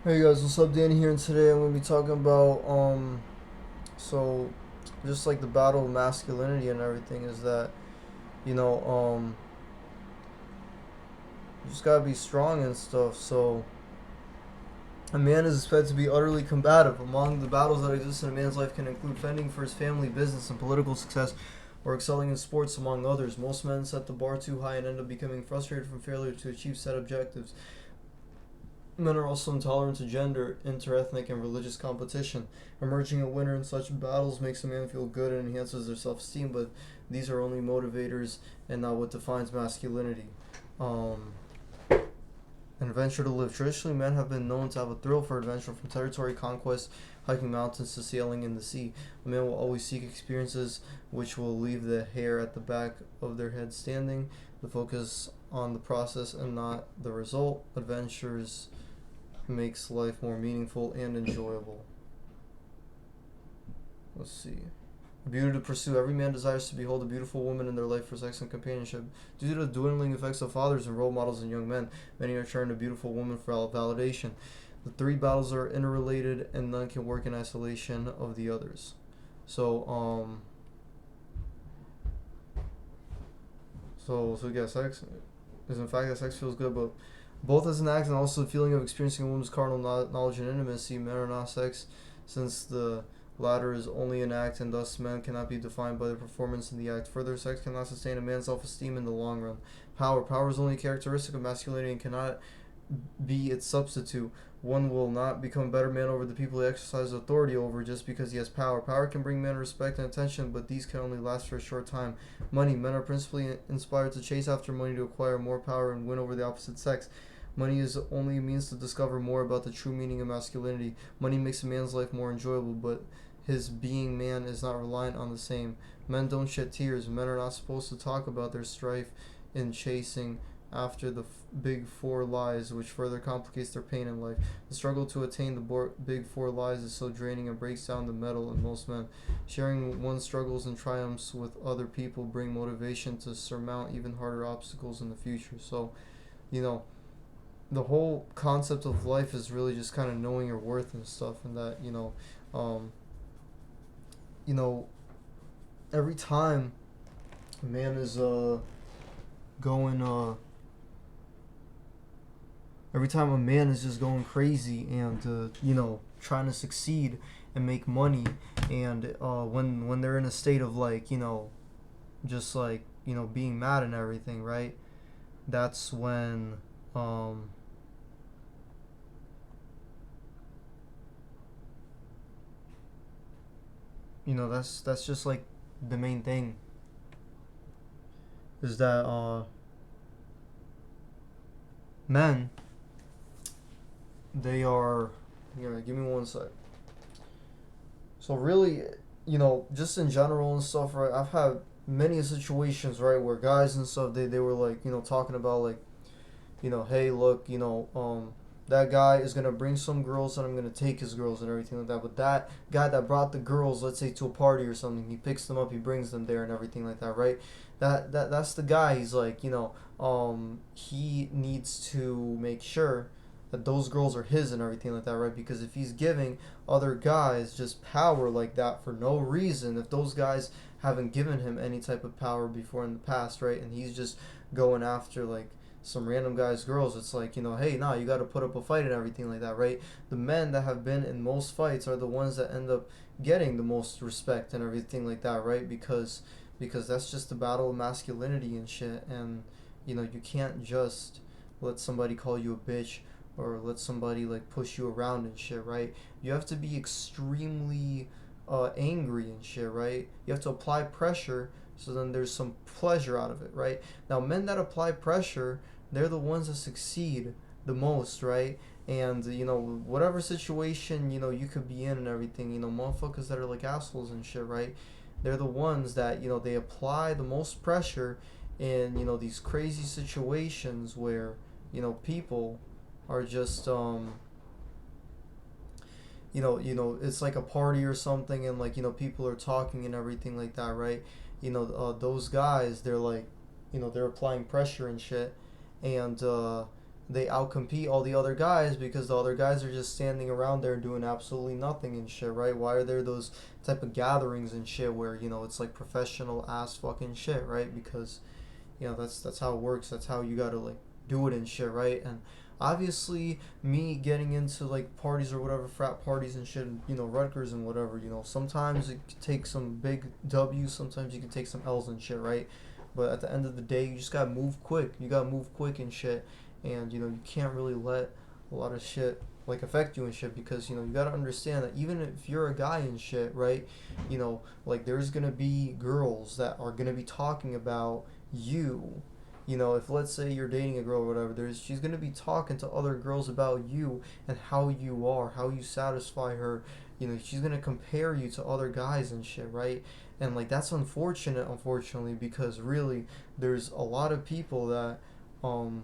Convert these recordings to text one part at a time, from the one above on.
Hey guys, what's up? Danny here, and today I'm gonna be talking about so just like the battle of masculinity and everything is that you know you just gotta be strong and stuff. So a man is expected to be utterly combative. Among the battles that exist in a man's life can include fending for his family, business, and political success, or excelling in sports, among others. Most men set the bar too high and end up becoming frustrated from failure to achieve set objectives. Men are also intolerant to gender, interethnic, and religious competition. Emerging a winner in such battles makes a man feel good and enhances their self esteem, but these are only motivators and not what defines masculinity. Um, an adventure to live. Traditionally, men have been known to have a thrill for adventure, from territory conquest, hiking mountains, to sailing in the sea. A man will always seek experiences which will leave the hair at the back of their head standing. The focus on the process and not the result. Adventures makes life more meaningful and enjoyable. Let's see. Beauty to pursue. Every man desires to behold a beautiful woman in their life for sex and companionship. Due to the dwindling effects of fathers and role models in young men, many are turning to beautiful women for validation. The three battles are interrelated, and none can work in isolation of the others. So, yeah, sex is in fact that sex feels good, but both as an act and also the feeling of experiencing a woman's carnal knowledge and intimacy. Men are not sex, since the latter is only an act, and thus men cannot be defined by their performance in the act. Further, sex cannot sustain a man's self-esteem in the long run. Power. Power is only a characteristic of masculinity and cannot be its substitute. One will not become a better man over the people he exercises authority over just because he has power. Power can bring men respect and attention, but these can only last for a short time. Money. Men are principally inspired to chase after money to acquire more power and win over the opposite sex. Money is only a means to discover more about the true meaning of masculinity. Money makes a man's life more enjoyable, but his being man is not reliant on the same. Men don't shed tears. Men are not supposed to talk about their strife in chasing after the big four lies, which further complicates their pain in life. The struggle to attain the big four lies is so draining and breaks down the metal in most men. Sharing one's struggles and triumphs with other people bring motivation to surmount even harder obstacles in the future. So, you know, the whole concept of life is really just kind of knowing your worth and stuff, and that um, you know, every time a man is going every time a man is just going crazy and trying to succeed and make money, and when they're in a state of like just like being mad and everything, right? That's when um that's just like the main thing is that men, they are, give me one sec. So really, just in general and stuff, right? I've had many situations, right, where guys and stuff, they were like, talking about like, hey, look, that guy is gonna bring some girls and I'm gonna take his girls and everything like that. But that guy that brought the girls, let's say to a party or something, he picks them up, he brings them there and everything like that, right? That's the guy. He's like, he needs to make sure that those girls are his and everything like that, right? Because if he's giving other guys just power like that for no reason, if those guys haven't given him any type of power before in the past, right? And he's just going after like some random guy's girls, it's like, hey, nah, you got to put up a fight and everything like that, right? The men that have been in most fights are the ones that end up getting the most respect and everything like that, right? Because that's just the battle of masculinity and shit. And you can't just let somebody call you a bitch or let somebody like push you around and shit, right? You have to be extremely angry and shit, right? You have to apply pressure, so then there's some pleasure out of it, right? Now, men that apply pressure, they're the ones that succeed the most, right? And whatever situation you could be in and everything, motherfuckers that are like assholes and shit, right? They're the ones that they apply the most pressure in these crazy situations where people are just it's like a party or something, and like people are talking and everything like that, right? Those guys, they're like they're applying pressure and shit, and they outcompete all the other guys because the other guys are just standing around there doing absolutely nothing and shit, right? Why are there those type of gatherings and shit where, it's like professional ass fucking shit, right? Because that's how it works. That's how you gotta like do it and shit, right? And obviously, me getting into like parties or whatever, frat parties and shit, and Rutgers and whatever, sometimes it can take some big W's, sometimes you can take some L's and shit, right? But at the end of the day, you just gotta move quick. You gotta move quick and shit, and you can't really let a lot of shit like affect you and shit because you gotta understand that even if you're a guy and shit, right? Like there's gonna be girls that are gonna be talking about you. If let's say you're dating a girl or whatever, there's she's gonna be talking to other girls about you and how you are, how you satisfy her. She's gonna compare you to other guys and shit, right? And like that's unfortunate, unfortunately, because really there's a lot of people that, um,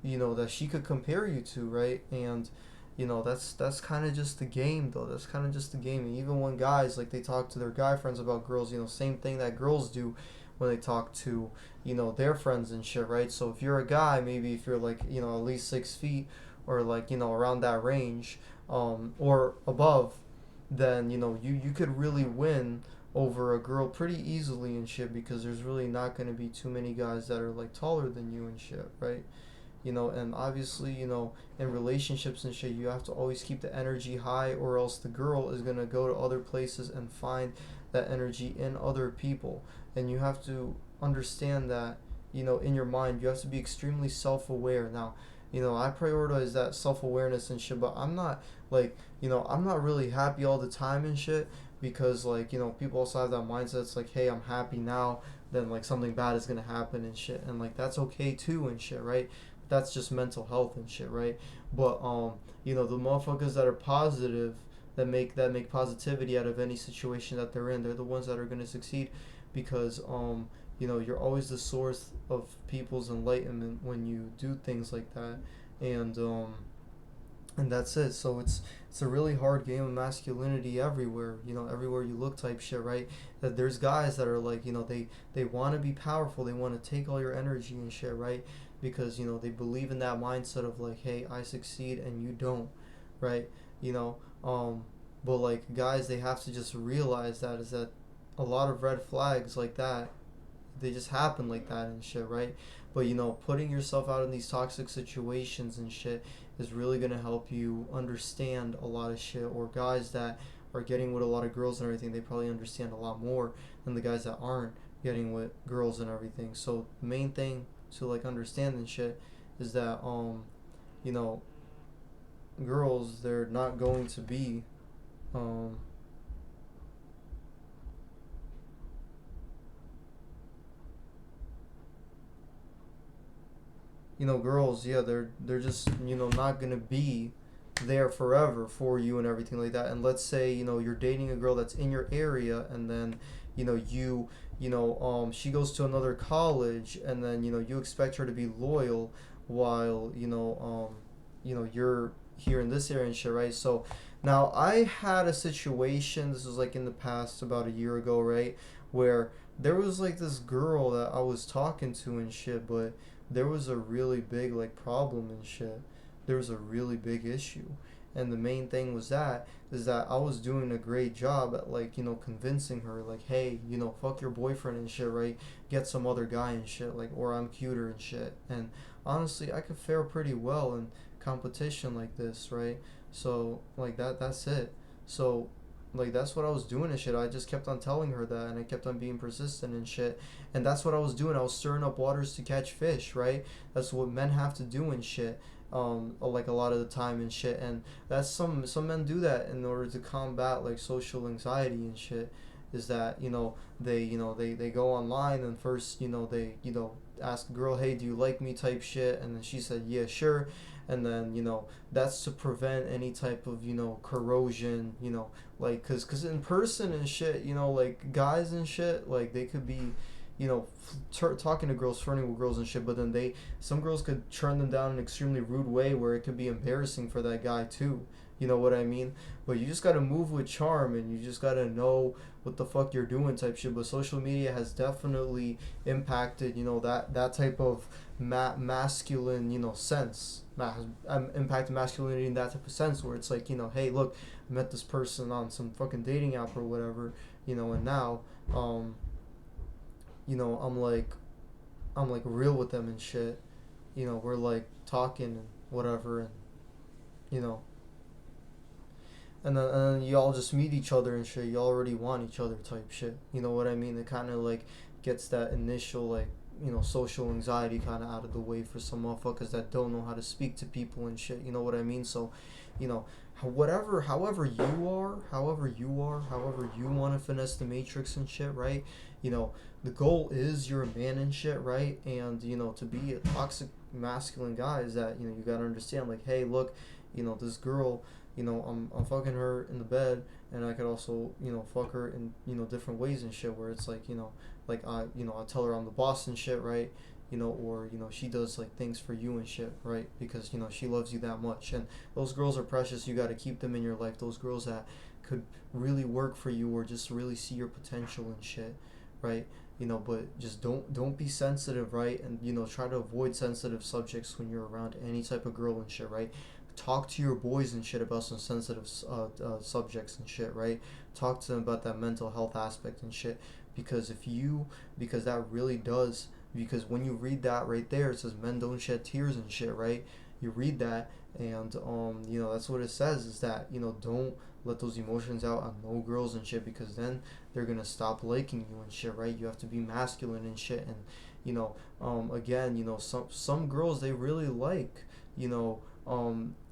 that she could compare you to, right? And that's kind of just the game, though. That's kind of just the game. And even when guys like they talk to their guy friends about girls, same thing that girls do when they talk to their friends and shit, right? So if you're a guy, maybe if you're like at least 6 feet or like around that range, or above, then you could really win over a girl pretty easily and shit because there's really not going to be too many guys that are like taller than you and shit, right? And obviously, in relationships and shit, you have to always keep the energy high, or else the girl is gonna go to other places and find that energy in other people. And you have to understand that, in your mind, you have to be extremely self aware. Now, I prioritize that self awareness and shit, but I'm not like, I'm not really happy all the time and shit because, like, people also have that mindset. It's like, hey, I'm happy now, then, like, something bad is gonna happen and shit. And, like, that's okay too and shit, right? That's just mental health and shit, right? But the motherfuckers that are positive, that make positivity out of any situation that they're in, they're the ones that are gonna succeed, because you're always the source of people's enlightenment when you do things like that, and that's it. So it's a really hard game of masculinity everywhere. Everywhere you look, type shit, right? That there's guys that are like, they want to be powerful. They want to take all your energy and shit, right? Because they believe in that mindset of like, hey, I succeed and you don't, right? You know, um, but like guys, they have to just realize that is that a lot of red flags like that, they just happen like that and shit, right? But putting yourself out in these toxic situations and shit is really gonna help you understand a lot of shit. Or guys that are getting with a lot of girls and everything, they probably understand a lot more than the guys that aren't getting with girls and everything. So the main thing to like understand and shit is that you know, girls, they're not going to be um girls, yeah, they're just not gonna be there forever for you and everything like that. And let's say you're dating a girl that's in your area, and then she goes to another college, and then you expect her to be loyal while you're here in this area and shit, right? So now I had a situation. This was like in the past, about a year ago, right, where there was like this girl that I was talking to and shit, but there was a really big like problem and shit. There was a really big issue, and the main thing was that is that I was doing a great job at like convincing her like, hey, fuck your boyfriend and shit, right? Get some other guy and shit, like, or I'm cuter and shit. And honestly, I could fare pretty well in competition like this, right? So like that's it. So like that's what I was doing and shit. I just kept on telling her that, and I kept on being persistent and shit. And that's what I was doing. I was stirring up waters to catch fish, right? That's what men have to do and shit. Like a lot of the time and shit. And that's some men do that in order to combat like social anxiety and shit. Is that they go online, and first they ask a girl, hey, do you like me, type shit, and then she said, yeah, sure. And then that's to prevent any type of corrosion, like, cause in person and shit, like guys and shit, like they could be talking to girls, flirting with girls and shit, but then some girls could turn them down in an extremely rude way where it could be embarrassing for that guy too. You know what I mean? But you just gotta move with charm, and you just gotta know what the fuck you're doing type shit. But social media has definitely impacted, that type of masculine, sense. Impacted masculinity in that type of sense where it's like, hey, look, I met this person on some fucking dating app or whatever, and now, um, I'm like real with them and shit. We're like talking and whatever, and you know, and then you all just meet each other and shit. You already want each other type shit. You know what I mean? It kind of like gets that initial like social anxiety kind of out of the way for some motherfuckers that don't know how to speak to people and shit. You know what I mean? So, you know, however you want to finesse the matrix and shit, right? The goal is you're a man and shit, right? And to be a toxic masculine guy is that you gotta understand, like, hey, look, this girl, I'm fucking her in the bed, and I could also fuck her in different ways and shit, where it's like like I tell her I'm the boss and shit, right? Or she does like things for you and shit, right? Because she loves you that much, and those girls are precious. You got to keep them in your life. Those girls that could really work for you or just really see your potential and shit, right? But just don't be sensitive, right? And try to avoid sensitive subjects when you're around any type of girl and shit, right? Talk to your boys and shit about some sensitive subjects and shit, right? Talk to them about that mental health aspect and shit, because that really does. Because when you read that right there, it says men don't shed tears and shit, right? You read that, and that's what it says, is that don't let those emotions out on no girls and shit, because then they're gonna stop liking you and shit, right? You have to be masculine and shit, and again, some girls, they really like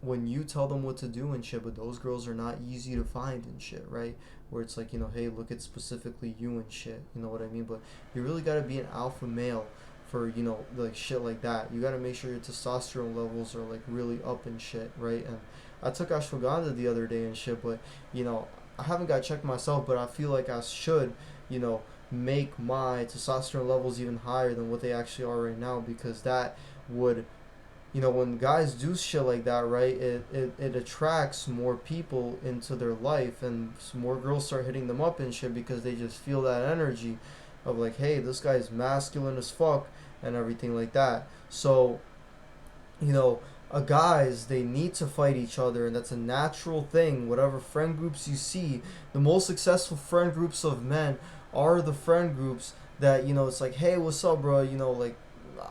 when you tell them what to do and shit, but those girls are not easy to find and shit, right? Where it's like, hey, look at specifically you and shit, you know what I mean? But you really gotta be an alpha male for, like shit like that. You gotta make sure your testosterone levels are like really up and shit, right? And I took ashwagandha the other day and shit, but, I haven't got checked myself, but I feel like I should, make my testosterone levels even higher than what they actually are right now, because that would, when guys do shit like that, right, it attracts more people into their life, and more girls start hitting them up and shit, because they just feel that energy of like, hey, this guy's masculine as fuck and everything like that. So, guys, they need to fight each other, and that's a natural thing. Whatever friend groups you see, the most successful friend groups of men are the friend groups that it's like, hey, what's up, bro? Like,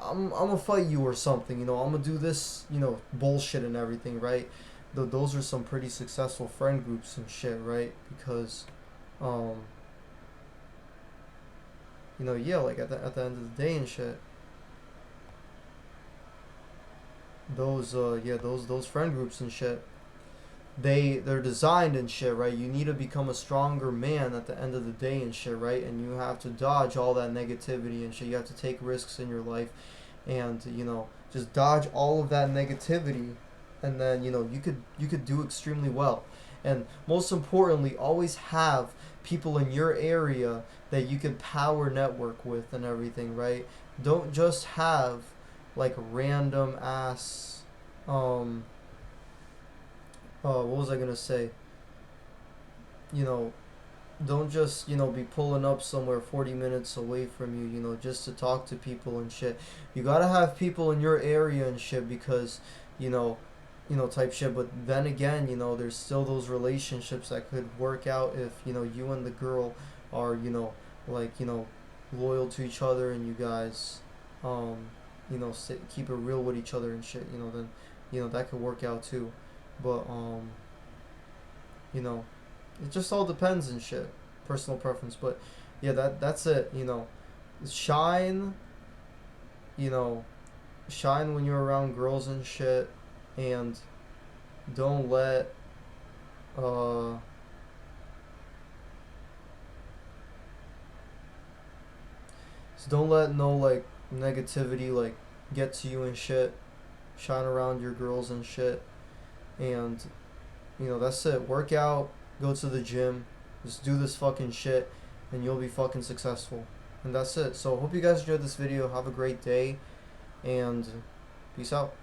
I'm gonna fight you or something. I'm gonna do this, bullshit and everything, right? Those are some pretty successful friend groups and shit, right? Because, um, yeah, like at the end of the day and shit, those friend groups and shit, they're designed and shit, right? You need to become a stronger man at the end of the day and shit, right? And you have to dodge all that negativity and shit. You have to take risks in your life, and just dodge all of that negativity, and then you could do extremely well. And most importantly, always have people in your area that you can power network with and everything, right? Don't just have like random ass um what was I gonna say? You know, don't just be pulling up somewhere 40 minutes away from you, just to talk to people and shit. You gotta have people in your area and shit, because you know type shit. But then again, there's still those relationships that could work out if you and the girl are like loyal to each other, and you guys um keep it real with each other and shit. Then that could work out too. But you know it just all depends and shit, personal preference. But yeah, that's it. Shine. You know, shine when you're around girls and shit, and don't let uh don't let no like negativity like get to you and shit. Shine around your girls and shit, and that's it. Work out, go to the gym, just do this fucking shit, and you'll be fucking successful. And that's it. So hope you guys enjoyed this video. Have a great day, and peace out.